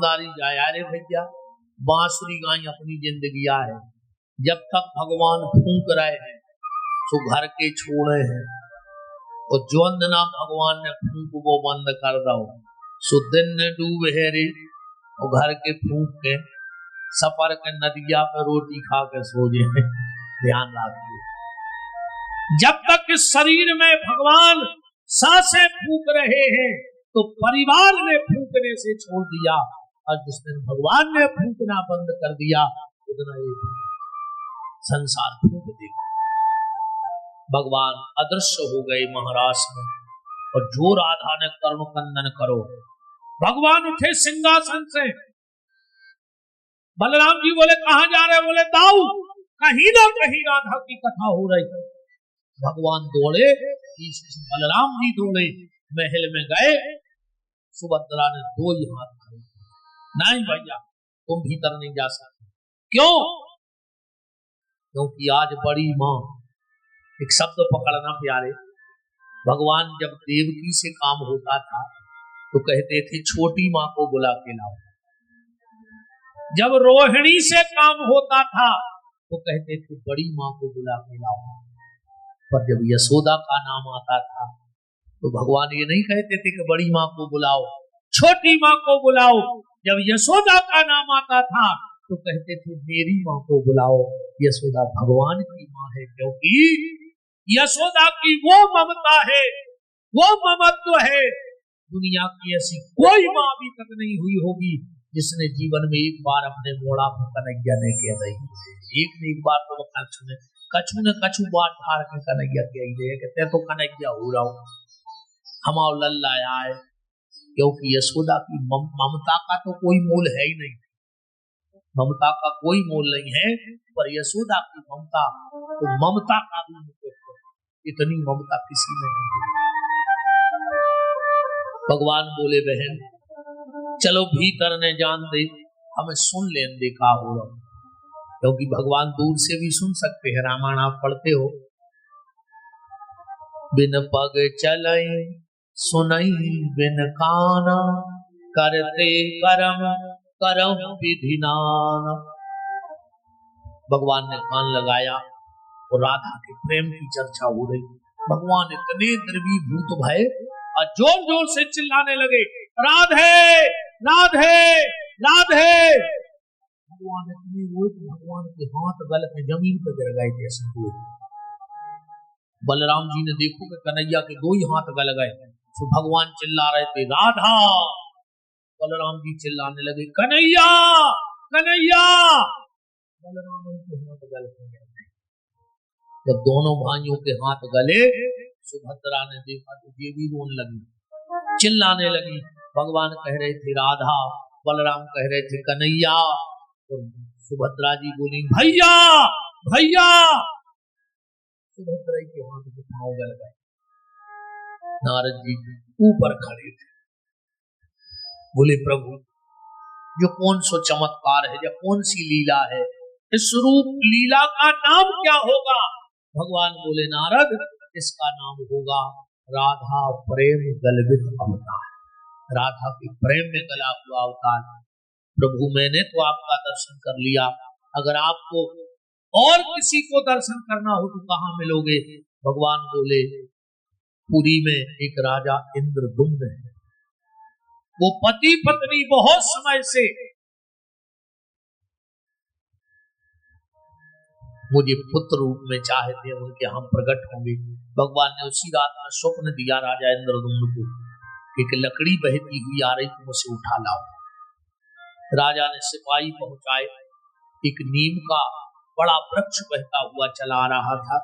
ईमानदारी जाया रे भैया, बांसुरी गाय अपनी जिंदगी है। जब तक भगवान फूंक रहे हैं तो घर के छोड़े हैं, और जो अंदना भगवान ने फूंक वो बंद कर दो सो दिन ने डूबे है रे, और घर के फूंक के सफर के नदिया पे रोटी खा के सो जाए। ध्यान रखिए, जब तक इस शरीर में भगवान सांसें फूंक रहे हैं तो परिवार ने फूंकने से छोड़ दिया, और जिस दिन भगवान ने फूंकना बंद कर दिया उतना ये संसार फूंक देगा। भगवान अदृश्य हो गए महाराज में, और जो राधा ने करुण कंदन करो। भगवान उठे सिंहासन से, बलराम जी बोले कहां जा रहे? बोले दाऊ, कहीं ना कहीं राधा की कथा हो रही। भगवान दौड़े, बलराम जी दौड़े, महल में गए। सुभद्रा ने दो ही हाथ खड़े, नहीं भैया तुम भीतर नहीं जा सकते। क्यों? क्योंकि आज बड़ी मां, एक शब्द पकड़ना प्यारे, भगवान जब देवकी से काम होता था तो कहते थे छोटी मां को बुला के लाओ। जब रोहिणी से काम होता था तो कहते थे बड़ी मां को बुला के लाओ। पर जब यशोदा का नाम आता था तो भगवान ये नहीं कहते थे कि बड़ी मां को बुलाओ, छोटी मां को बुलाओ। जब यशोदा का नाम आता था तो कहते थे मेरी मां को बुलाओ। यशोदा भगवान की मां है, क्योंकि यशोदा की वो ममता है, वो ममत्व है, दुनिया की ऐसी कोई मां अभी तक नहीं हुई होगी जिसने जीवन में एक बार अपने मोड़ा पर कन्हैया ने कह दी। एक बार तो कछु ने कछु बात ठार के कन्हैया कह दे कहते तो कन्हैया हो रहा हूं हमारा लल्ला आए, क्योंकि यशोदा की ममता का तो कोई मोल है ही नहीं, ममता का कोई मोल नहीं है। पर यशोदा की ममता तो ममता का भी मुकुट, इतनी ममता किसी में नहीं। भगवान बोले बहन चलो भीतर ने जान दे, हमें सुन लेने दे का हो रहा, क्योंकि भगवान दूर से भी सुन सकते हैं। रामायण आप पढ़ते हो, बिन पग चलई सुनई बिन काना, करते करम करम विधि नाना। भगवान ने कान लगाया और राधा के प्रेम की चर्चा हो रही। भगवान इतने द्रवीभूत भय और जोर जोर से चिल्लाने लगे, राधे राधे राधे। भगवान इतने रोए कि भगवान के हाथ गल के जमीन पर गिर गए जैसे हुए। बलराम जी ने देखो कि कन्हैया के दो ही हाथ गल गए, तो भगवान चिल्ला रहे थे राधा। बलराम जी चिल्लाने लगे कन्हैया कन्हैया। बलराम के हाथ गल गए। जब दोनों भाइयों के हाथ गले, सुभद्रा ने देखा तो ये भी रोने लगी, चिल्लाने लगी। भगवान कह रहे थे राधा, बलराम कह रहे थे कन्हैया, और सुभद्रा जी बोली भैया भैया। सुभद्रा के हाथ के पांव गल गए। नारद जी ऊपर खड़े थे, बोले प्रभु जो कौन सो चमत्कार है, या कौन सी लीला है, इस रूप लीला का नाम क्या होगा? भगवान बोले नारद इसका नाम होगा राधा प्रेम गलबित अवतार, राधा के प्रेम में गला हुआ अवतार। प्रभु मैंने तो आपका दर्शन कर लिया, अगर आपको और किसी को दर्शन करना हो तो कहाँ मिलोगे? भगवान बोले पुरी में एक राजा इंद्रदुम्न है, वो पति पत्नी बहुत समय से मुझे पुत्र रूप में चाहते हैं, उनके हम प्रकट होंगे। भगवान ने उसी रात में स्वप्न दिया राजा इंद्रदुम्न को, एक लकड़ी बहती हुई आ रही, तुम उसे उठा लाओ। राजा ने सिपाही पहुंचाए, एक नीम का बड़ा वृक्ष बहता हुआ चला आ रहा था।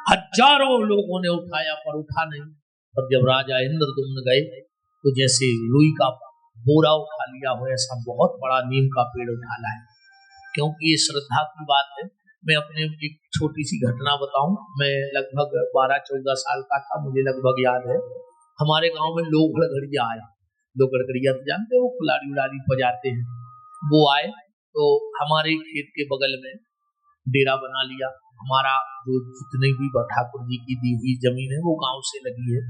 हजारों लोगों ने उठाया पर उठा नहीं। और जब राजा इंद्रदुम्न गए तो जैसे रुई का बोरा उठा लिया हो, ऐसा बहुत बड़ा नीम का पेड़ उठा लाए। क्योंकि ये श्रद्धा की बात है। मैं अपने एक छोटी सी घटना बताऊं। मैं लगभग 12-14 साल का था, मुझे लगभग याद है। हमारे गांव में लोग गड़गड़िया आया, लोग गड़गड़िया तो जानते हो, कुलाड़ी उलाड़ी बजाते हैं। वो आए तो हमारे खेत के बगल में डेरा बना लिया। हमारा जो जितनी भी ठाकुर जी की दी हुई जमीन है वो गांव से लगी है,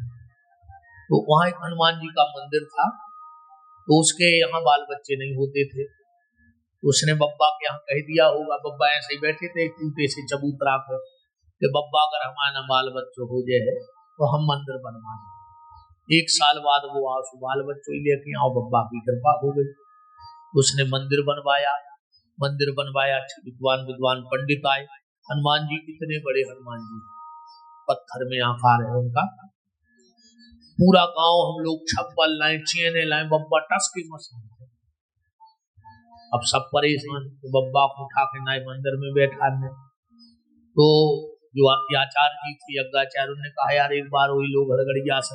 तो वहां एक हनुमान जी का मंदिर था, तो उसके यहाँ बाल बच्चे नहीं होते थे, तो उसने बब्बा के यहाँ कह दिया होगा, बब्बा ऐसे ही बैठे थे एक टूटे से चबूतरा पर, कि बब्बा अगर हमारा बाल बच्चों हो जाए तो हम मंदिर बनवा दें। 1 साल बाद वो आंसू बाल बच्चों ही लेके आओ, बब्बा की कृपा हो गई। उसने मंदिर बनवाया, विद्वान विद्वान पंडित आए। हनुमान जी कितने बड़े हनुमान जी, पत्थर में आकार है उनका। पूरा गांव हम लोग छप्पल लाए, चेने लाए, बब्बा टस के मस्त। अब सब परेशान, तो बब्बा को उठा के नए मंदिर में बैठा ने। तो जो आचार्य जी थे, यज्ञाचार्य, उन्होंने कहा यार एक बार वही लोग हड़गड़िया से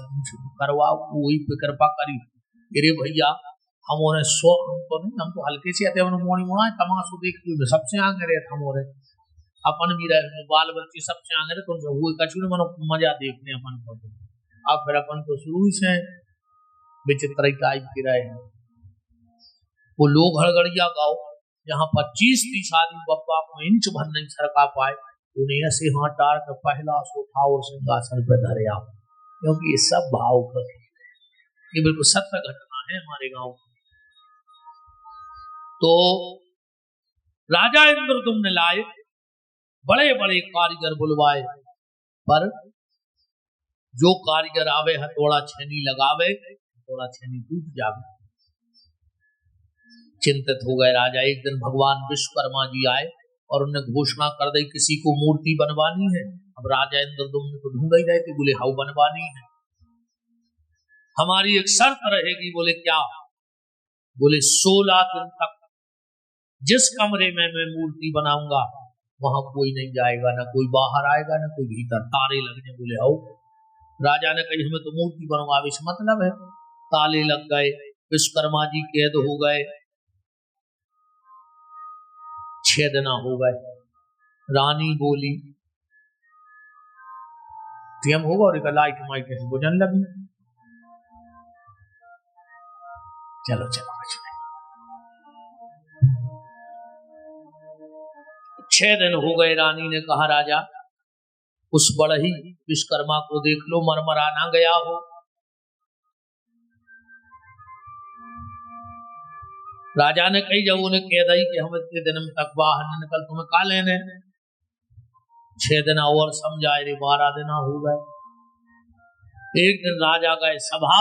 करवाओ, वही पे कृपा करी। अरे भैया हम तो हल्के से आते मोड़ी मोड़ा तमाशो देखते हुए सबसे आगे रहे हम और अपन भी रहे, बाल बच्चे सबसे आगे रहे, तो वो कछु मनो मजा देखने अपन को। अब फिर अपन तो शुरू से विचित्र टाइप के रहे हैं। वो लोग हड़गड़िया गाओ, यहाँ 25-30 आदमी बप्पा को इंच भर नहीं सरका पाए, उन्हें ऐसे हाथ डाल कर पहला सोफा और सिंहासन पर धरे आओ, क्योंकि ये सब भाव पर, ये बिल्कुल सत्य घटना है हमारे गांव। तो राजा इंद्रदुम्न लाए, बड़े बड़े कारीगर बुलवाए, पर जो कारीगर आवे हथौड़ा छेनी लगावे, हथौड़ा छेनी टूट जावे। चिंतित हो गए राजा। एक दिन भगवान विश्वकर्मा जी आए और उन्हें घोषणा कर दी किसी को मूर्ति बनवानी है। अब राजा इंद्रदुम्न को ढूंढ ही रहे थे, बोले हाउ बनवानी है, हमारी एक शर्त रहेगी। बोले क्या? बोले 16 दिन तक जिस कमरे में मैं मूर्ति बनाऊंगा वहां कोई नहीं जाएगा, ना कोई बाहर आएगा ना कोई भीतर, ताले लगने। बोले हाउ। राजा ने कही हमें तो मूर्ति बनवावे से मतलब है। ताले लग गए, विश्वकर्मा जी कैद हो गए, 6 दिन हो गए। रानी बोली टीएम होगा और एक लाइट माइट से बुझन लगी, चलो चलो कुछ नहीं। 6 दिन हो गए। रानी ने कहा राजा उस बढ़ई विश्वकर्मा को देख लो, मरमरा ना गया हो। राजा ने कही जब उन्हें कह दी कि हम इतने दिन तक बाहर न निकल, तुम्हें का लेने। 6 दिन और समझाए रे, 12 दिन हो गए। एक दिन राजा गए सभा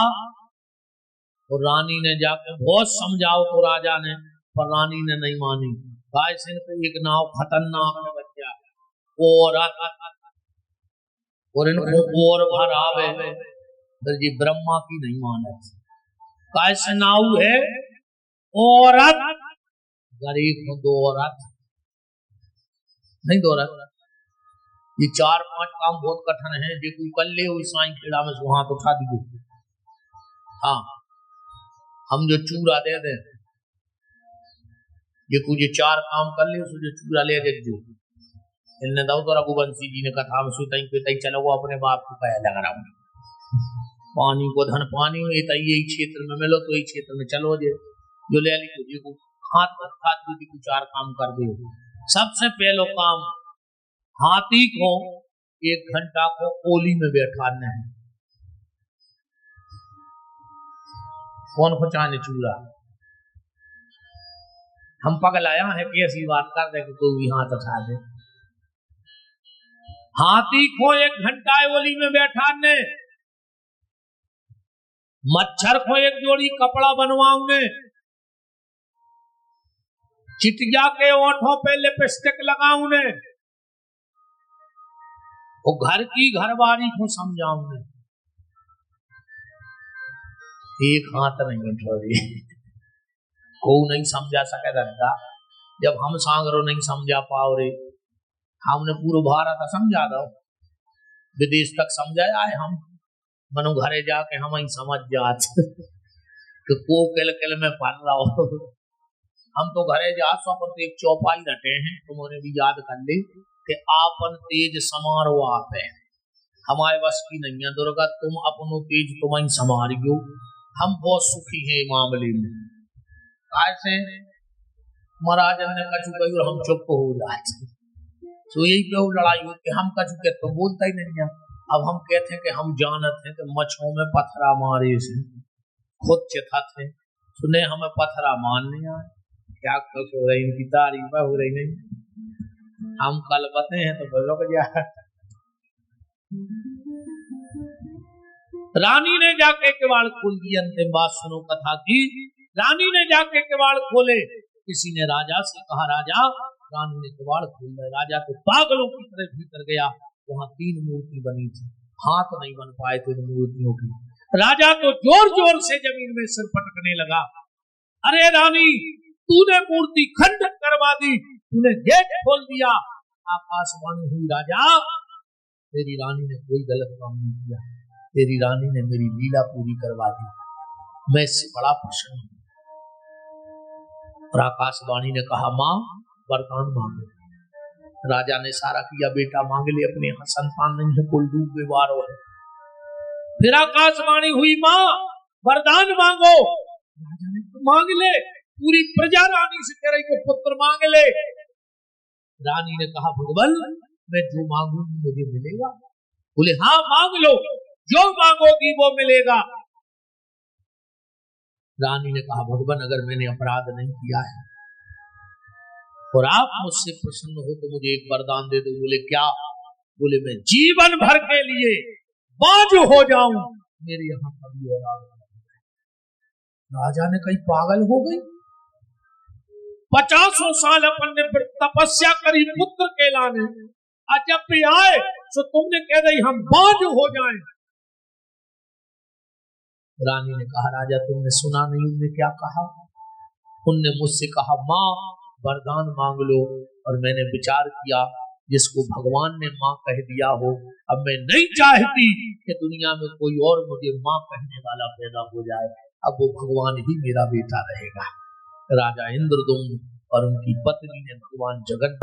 और रानी ने जाके बहुत समझाओ तो राजा ने, पर रानी ने नहीं मानी। गाय सिंह तो एक नाव खतरनाक में बच गया और इनको और भर आवे, जी ब्रह्मा की नहीं माने। कैसे नाव है औरत, गरीब को 2 औरत नहीं, 2 औरत। ये 4-5 काम बहुत कठिन है, जो कोई कर ले साई खेड़ा में हाथ उठा दियो। हाँ, हम जो चूड़ा दे दे, ये कुछ 4 काम कर ले, जो चूड़ा ले दे जो इनने दाऊ तो रघुवंशी जी ने कथा में सुतई पे तई चलो वो अपने बाप को पहले लगा रहा हूँ। पानी को धन पानी में यही क्षेत्र में मिलो तो यही क्षेत्र में चलो, जो ले ली जी को हाथ हाथ को 4 काम कर दे। सबसे पहलो काम, हाथी को 1 घंटा को ओली में बैठाना है। कौन खुचाने चूड़ा, हम पगलाया है कि ऐसी बात कर दे कि कोई भी हाथ उठा दे। हाथी को 1 घंटा ओली में बैठाने, मच्छर को 1 जोड़ी कपड़ा बनवाऊंगे, चिटिया के ओठों पे लिपस्टिक लगाऊंगे, और घर की घरवाली को समझाऊंगे। 1 हाथ नहीं उठोगी, को नहीं समझा सके धंधा। जब हम सांगरो नहीं समझा पाओ रे, हमने पूरा भारत समझा दो, विदेश तक समझाया है। हम मनो घरे जाके हम ही समझ जाते कि को किल में पढ़ रहा हो। हम तो घरे जा अपन तो एक चौपाई रटे हैं, तुमने भी याद कर ले कि आपन तेज समारो आप है, हमारे बस की नहीं है दुर्गा, तुम अपनो तेज तुम ही संभालियो। हम बहुत सुखी हैं मामले में। ऐसे महाराज ने कछु कही और हम चुप हो जाए, तो यही पे लड़ाई होती, हम कछु के तो बोलता ही नहीं है। अब हम कहते हैं कि हम जानते हैं कि मछों में पथरा मारे से खुद चिथा थे, सुने हमें पथरा मारने आए, क्या कुछ हो रही, इनकी तारीफ हो रही नहीं, हम कल बते हैं तो रुक जा। रानी ने जाके किवाड़ खोल दिए। अंतिम बात सुनो कथा की। रानी ने जाके किवाड़ खोले, किसी ने राजा से कहा राजा, रानी ने किवाड़ खोल दिया। राजा तो पागलों की तरह भीतर गया। वहां 3 मूर्ति बनी थी, हाथ नहीं बन पाए थे उन मूर्तियों की। राजा तो जोर जोर से जमीन में सिर पटकने लगा। अरे रानी, तूने मूर्ति खंडन करवा दी, तूने गेट खोल दिया। आकाशवाणी हुई, राजा तेरी रानी ने कोई गलत काम नहीं किया, तेरी रानी ने मेरी लीला पूरी करवा दी, मैं इससे बड़ा प्रसन्न हूं। और आकाशवाणी ने कहा मां वरदान मांगो। राजा ने सारा किया, बेटा मांग ले, अपने यहाँ संतान नहीं है, कुल डूब बेवार है। फिर आकाशवाणी हुई, मां वरदान मांगो। राजा ने तो मांग ले, पूरी प्रजा रानी से कह रही कि पुत्र मांग ले। रानी ने कहा भगवान मैं जो मांगूंगी मुझे मिलेगा। बोले हाँ मांग लो, जो मांगोगी वो मिलेगा। रानी ने कहा भगवान अगर मैंने अपराध नहीं किया है और आप मुझसे प्रसन्न हो तो मुझे एक वरदान दे दो। बोले क्या? बोले मैं जीवन भर के लिए बाँझ हो जाऊं, मेरे यहाँ कभी औलाद नहीं। राजा ने कहीं पागल हो गई, 50 साल अपन ने तपस्या करी पुत्र के लाने, आज जब भी आए तो तुमने कह रही हम बाँझ हो जाएं। रानी ने कहा राजा तुमने सुना नहीं उनने क्या कहा? उनने मुझसे कहा माँ वरदान मांग लो, और मैंने विचार किया जिसको भगवान ने माँ कह दिया हो, अब मैं नहीं चाहती कि दुनिया में कोई और मुझे माँ कहने वाला पैदा हो जाए, अब वो भगवान ही मेरा बेटा रहेगा। राजा इंद्रदुम्न और उनकी पत्नी ने भगवान जगन्नाथ